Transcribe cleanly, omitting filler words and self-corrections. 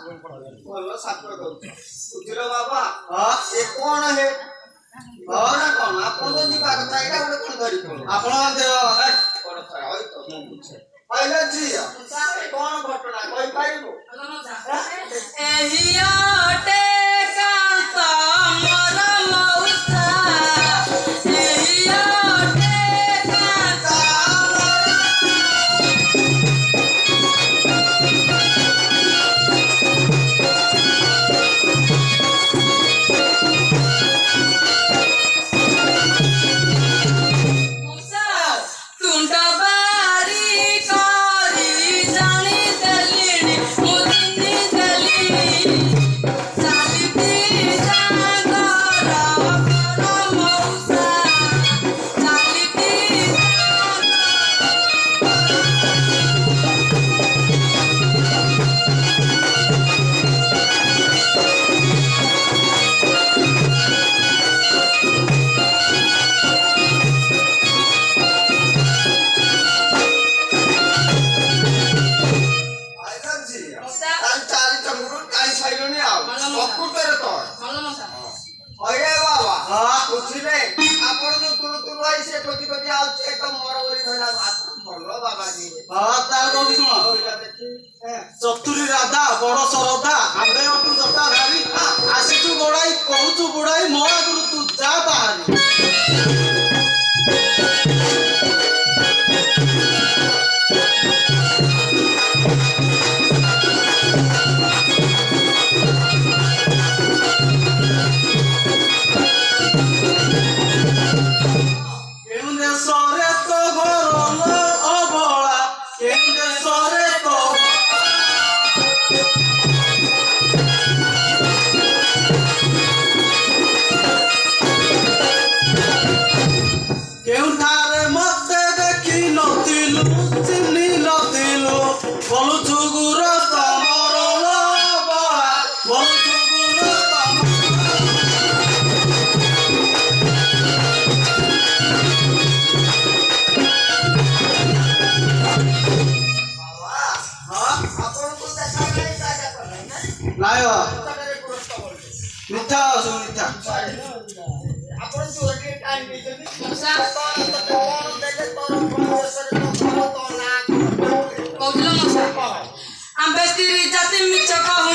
बोलो सात्र दो बुझिलो बाबा ए कोन हे कोन कोन आपण तो जी बात एटा उडे कोन धरि कोन आपण देव कोन थरा होय तो मु पूछे पहले जी कोन घटना कोई पाइबो एही ओटे कांत मोर मौसा एही ओटे कांत चतुरी राधा बड़ सरधा आंबे अटू जटा धारी आसीचु गोड़ाई कहूचु बुड़ाई मो आगुरु तू जा बाहरी मिठा सुमिठा आपण जो रे टाइम देते मौसा तो कोन देले तोर प्रोफेसर तो तो ना कौदिलो मौसा आंबे स्त्री जाति मिच कह